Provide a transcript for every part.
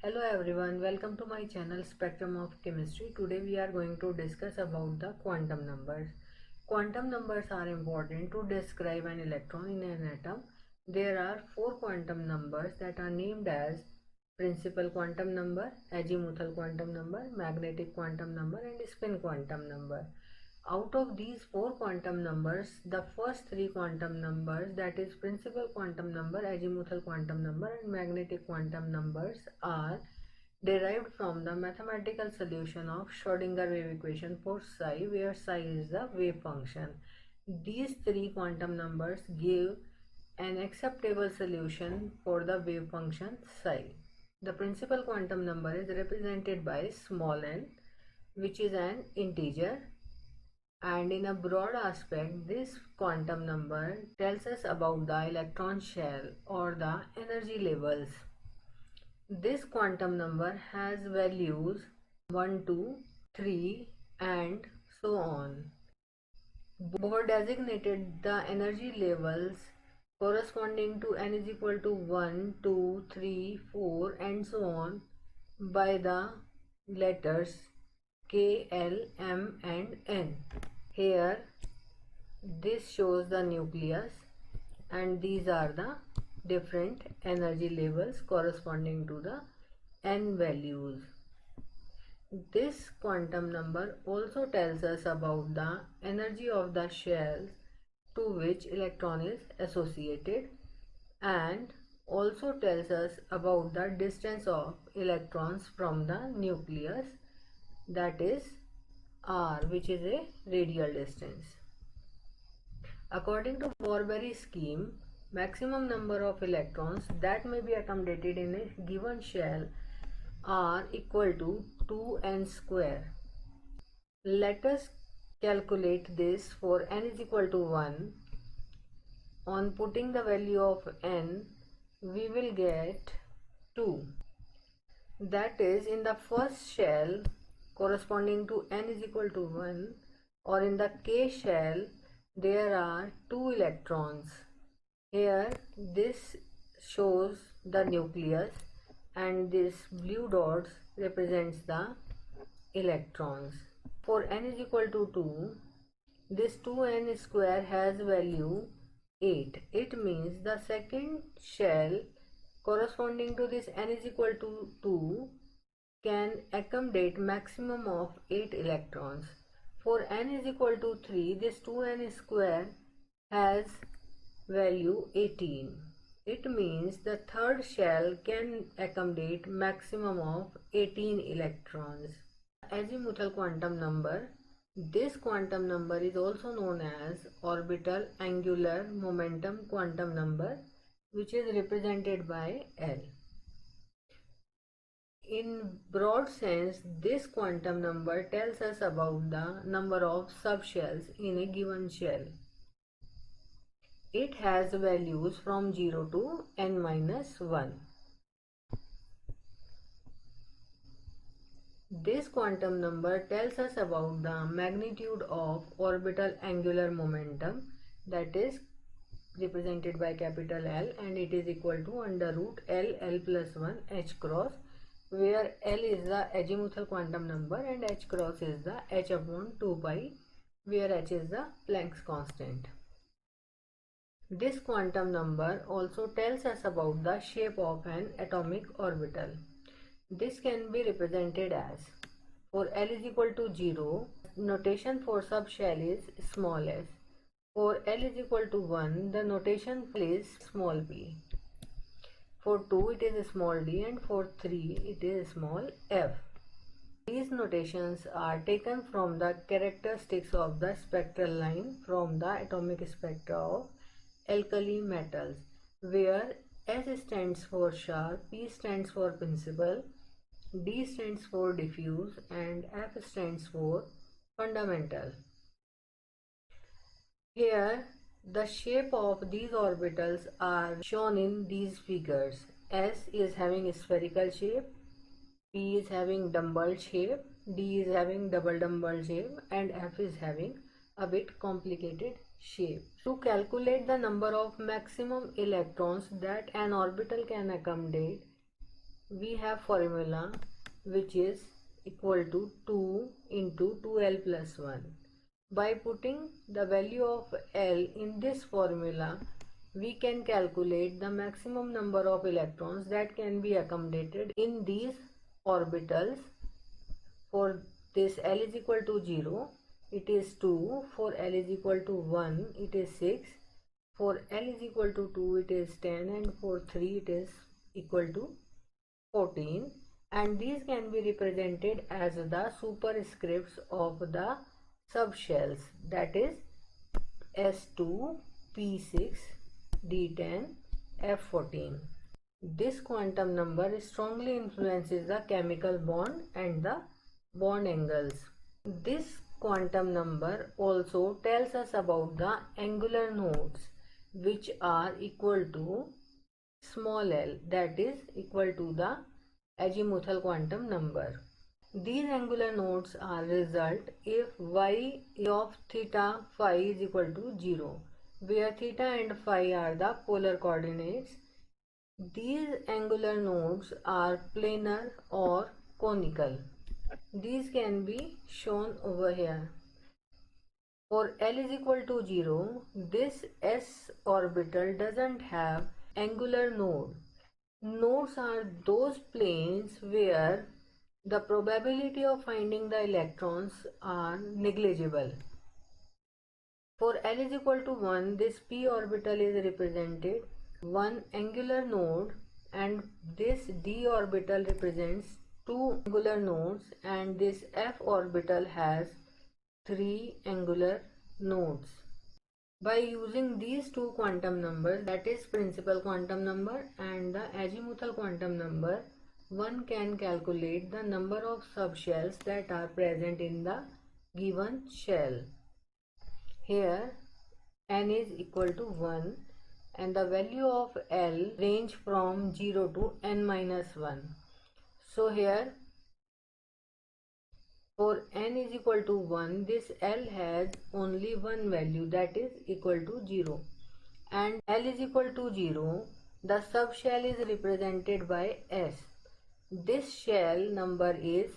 Hello everyone, welcome to my channel Spectrum of Chemistry. Today we are going to discuss about the quantum numbers. Quantum numbers are important to describe an electron in an atom. There are four quantum numbers that are named as principal quantum number, azimuthal quantum number, magnetic quantum number and spin quantum number. Out of these four quantum numbers, the first three quantum numbers, that is principal quantum number, azimuthal quantum number and magnetic quantum numbers, are derived from the mathematical solution of Schrödinger wave equation for psi, where psi is the wave function. These three quantum numbers give an acceptable solution for the wave function psi. The principal quantum number is represented by small n, which is an integer. And in a broad aspect, this quantum number tells us about the electron shell or the energy levels. This quantum number has values 1, 2, 3 and so on. Bohr designated the energy levels corresponding to n is equal to 1, 2, 3, 4 and so on by the letters K, L, M and N. Here this shows the nucleus and these are the different energy levels corresponding to the n values. This quantum number also tells us about the energy of the shells to which electron is associated and also tells us about the distance of electrons from the nucleus, that is r, which is a radial distance. According to Bohr-Berry scheme, maximum number of electrons that may be accommodated in a given shell are equal to 2n square. Let us calculate this for n is equal to 1. On putting the value of n, we will get 2. That is, in the first shell corresponding to n is equal to 1, or in the K shell, there are 2 electrons. Here this shows the nucleus and this blue dots represents the electrons. For n is equal to 2, this 2n square has value 8. It means the second shell corresponding to this n is equal to 2 can accommodate maximum of 8 electrons. For n is equal to 3, this 2n square has value 18. It means the third shell can accommodate maximum of 18 electrons. Azimuthal quantum number. This quantum number is also known as orbital angular momentum quantum number, which is represented by L. In broad sense, this quantum number tells us about the number of subshells in a given shell. It has values from 0 to n minus 1. This quantum number tells us about the magnitude of orbital angular momentum, that is represented by capital L, and it is equal to under root L plus 1 h cross, where L is the azimuthal quantum number and h cross is the h upon 2 pi, where h is the Planck's constant. This quantum number also tells us about the shape of an atomic orbital. This can be represented as, for L is equal to 0, notation for subshell is small s. For L is equal to 1, the notation is small p. For 2 it is small d and for 3 it is small f. These notations are taken from the characteristics of the spectral line from the atomic spectra of alkali metals, where S stands for sharp, P stands for principal, D stands for diffuse and F stands for fundamental. Here the shape of these orbitals are shown in these figures. S is having a spherical shape, P is having dumbbell shape, D is having double dumbbell shape and F is having a bit complicated shape. To calculate the number of maximum electrons that an orbital can accommodate, we have formula which is equal to 2 into 2l plus 1. By putting the value of L in this formula, we can calculate the maximum number of electrons that can be accommodated in these orbitals. For this L is equal to 0, it is 2. For L is equal to 1, it is 6. For L is equal to 2, it is 10, and for 3, it is equal to 14. And these can be represented as the superscripts of the subshells, that is S2, P6, D10, F14. This quantum number strongly influences the chemical bond and the bond angles. This quantum number also tells us about the angular nodes, which are equal to small l, that is equal to the azimuthal quantum number. These angular nodes are result if y of theta phi is equal to 0, where theta and phi are the polar coordinates. These angular nodes are planar or conical. These can be shown over here. For L is equal to 0, this s orbital doesn't have angular node. Nodes are those planes where the probability of finding the electrons are negligible. For L is equal to 1, this p orbital is represented one angular node, and this d orbital represents two angular nodes, and this f orbital has three angular nodes. By using these two quantum numbers, that is principal quantum number and the azimuthal quantum number, one can calculate the number of subshells that are present in the given shell. Here n is equal to 1 and the value of L range from 0 to n minus 1. So here for n is equal to 1, this L has only one value, that is equal to 0. And L is equal to 0, the subshell is represented by S. This shell number is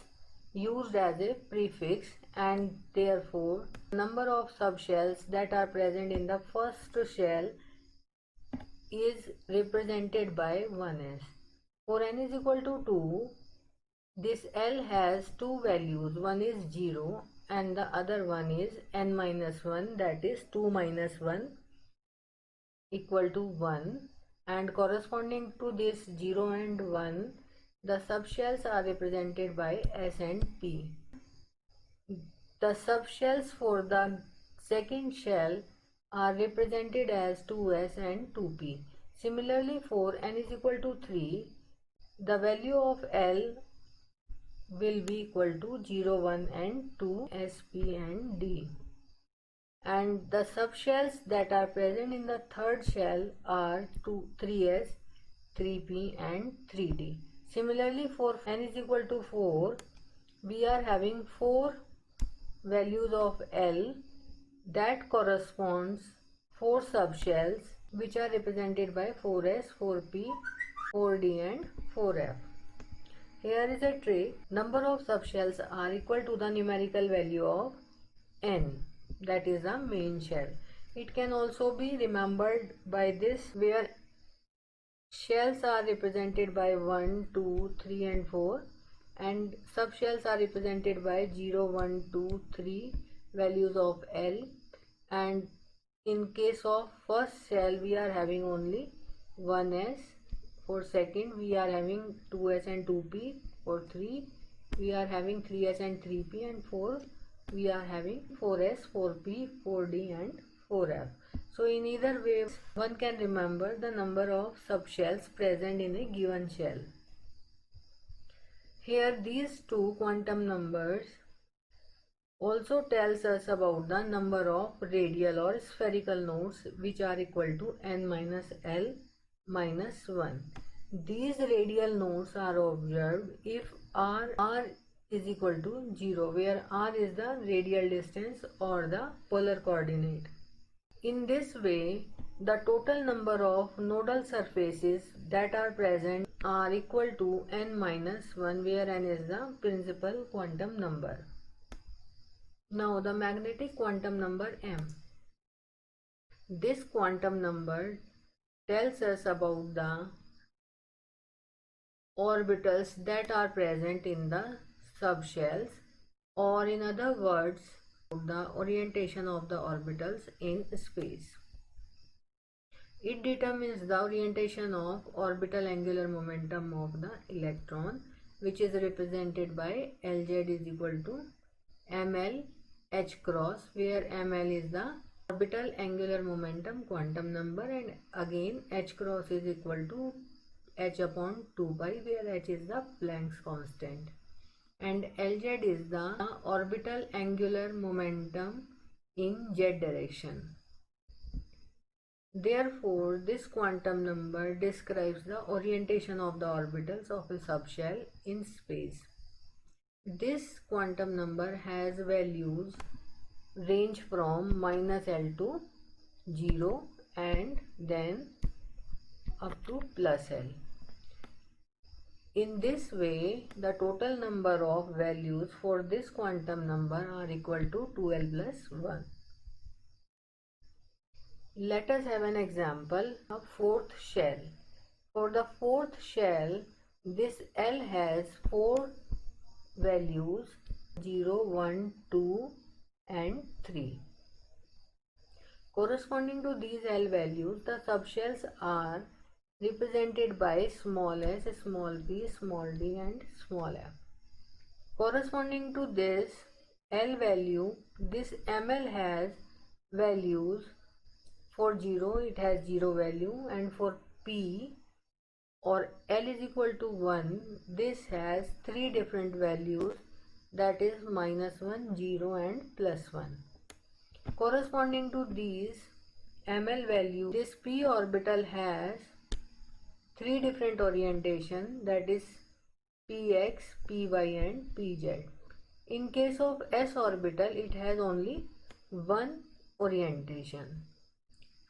used as a prefix, and therefore number of subshells that are present in the first shell is represented by 1s. For n is equal to 2, this L has two values, one is 0 and the other one is n minus 1, that is 2 minus 1 equal to 1, and corresponding to this 0 and 1, the subshells are represented by S and P. The subshells for the second shell are represented as 2s and 2p. Similarly, for n is equal to 3, the value of L will be equal to 0, 1 and 2, S, P and D. And the subshells that are present in the third shell are 3s, 3p and 3d. Similarly, for n is equal to 4, we are having 4 values of L that corresponds 4 subshells, which are represented by 4s, 4p, 4d and 4f. Here is a trick. Number of subshells are equal to the numerical value of n, that is the main shell. It can also be remembered by this, where shells are represented by 1, 2, 3 and 4, and subshells are represented by 0, 1, 2, 3 values of L, and in case of first shell we are having only 1s, for second we are having 2s and 2p, for 3 we are having 3s and 3p, and 4 we are having 4s, 4p, 4d and 4f. So in either way one can remember the number of subshells present in a given shell. Here these two quantum numbers also tells us about the number of radial or spherical nodes, which are equal to n minus L minus 1. These radial nodes are observed if r is equal to 0, where r is the radial distance or the polar coordinate. In this way, the total number of nodal surfaces that are present are equal to n minus 1, where n is the principal quantum number. Now the magnetic quantum number m. This quantum number tells us about the orbitals that are present in the subshells, or in other words, the orientation of the orbitals in space. It determines the orientation of orbital angular momentum of the electron, which is represented by Lz is equal to ml h cross, where ml is the orbital angular momentum quantum number, and again h cross is equal to h upon 2 pi, where h is the Planck's constant, and Lz is the orbital angular momentum in z direction. Therefore, this quantum number describes the orientation of the orbitals of a subshell in space. This quantum number has values range from minus L to 0 and then up to plus L. In this way, the total number of values for this quantum number are equal to 2L plus 1. Let us have an example of fourth shell. For the fourth shell, this L has 4 values 0, 1, 2 and 3. Corresponding to these L values, the subshells are represented by small s, small p, small d and small f. Corresponding to this L value, this ml has values. For 0, it has 0 value, and for p or L is equal to 1, this has 3 different values, that is minus 1, 0 and plus 1. Corresponding to these ml value, this p orbital has 3 different orientation, that is px, py and pz. In case of s orbital, it has only one orientation.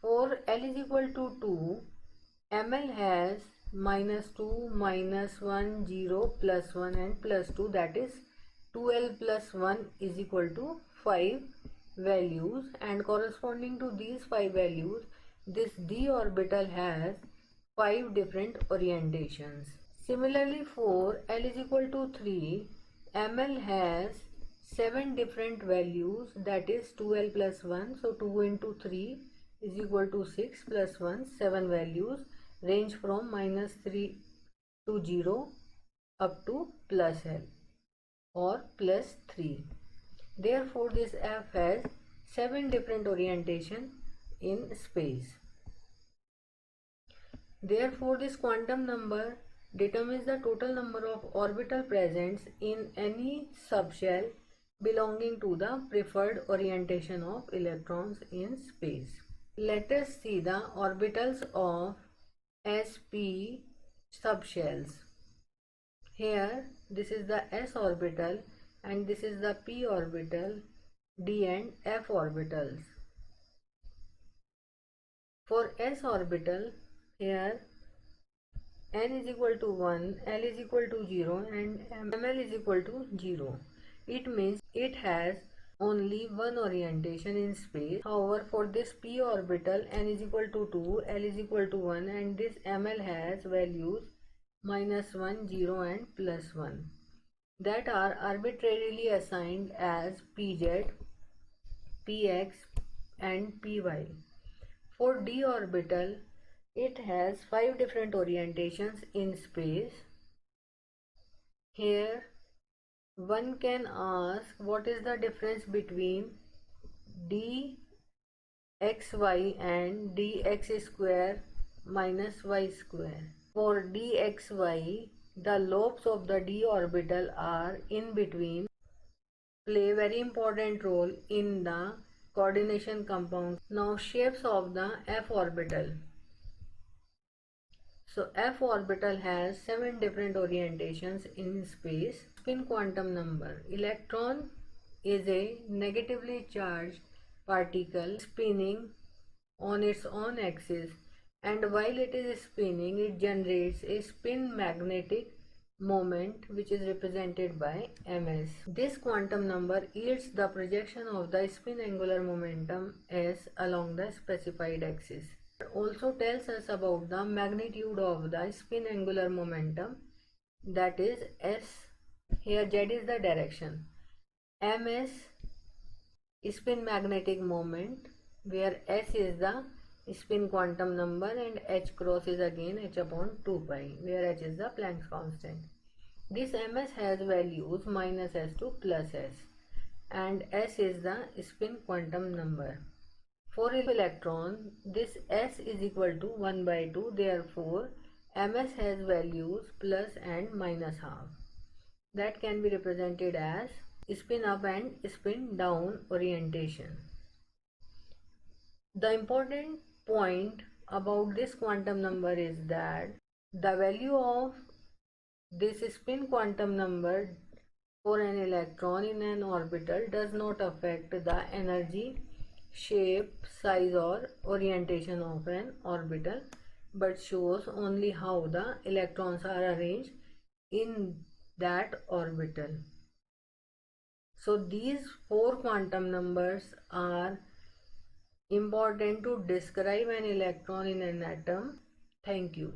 For L is equal to 2, ml has minus 2, minus 1, 0, plus 1 and plus 2, that is 2L plus 1 is equal to 5 values, and corresponding to these 5 values, this d orbital has 5 different orientations. Similarly, for L is equal to 3, ml has 7 different values, that is 2L plus 1, so 2 into 3 is equal to 6 plus 1, 7 values range from minus 3 to 0 up to plus L or plus 3. Therefore, this F has 7 different orientation in space. Therefore, this quantum number determines the total number of orbital presents in any subshell belonging to the preferred orientation of electrons in space. Let us see the orbitals of sp subshells. Here, this is the s orbital and this is the p orbital, d and f orbitals. For s orbital, here n is equal to 1, L is equal to 0 and ml is equal to 0. It means it has only one orientation in space. However, for this p orbital, n is equal to 2, L is equal to 1 and this ml has values minus 1, 0 and plus 1 that are arbitrarily assigned as pz, px and py. For d orbital, it has 5 different orientations in space. Here, one can ask what is the difference between dxy and dx square minus y square. For dxy, the lobes of the d orbital are in between, play very important role in the coordination compound. Now shapes of the f orbital. So f orbital has 7 different orientations in space. Spin quantum number. Electron is a negatively charged particle spinning on its own axis, and while it is spinning, it generates a spin magnetic moment which is represented by ms. This quantum number yields the projection of the spin angular momentum s along the specified axis. It also tells us about the magnitude of the spin angular momentum, that is s. Here z is the direction. ms spin magnetic moment, where s is the spin quantum number and h cross is again h upon 2 pi, where h is the Planck's constant. This ms has values minus s to plus s, and s is the spin quantum number. For electron, this s is equal to 1 by 2, therefore ms has values plus and minus half. That can be represented as spin up and spin down orientation. The important point about this quantum number is that the value of this spin quantum number for an electron in an orbital does not affect the energy, shape, size or orientation of an orbital, but shows only how the electrons are arranged in that orbital. So these four quantum numbers are important to describe an electron in an atom. Thank you.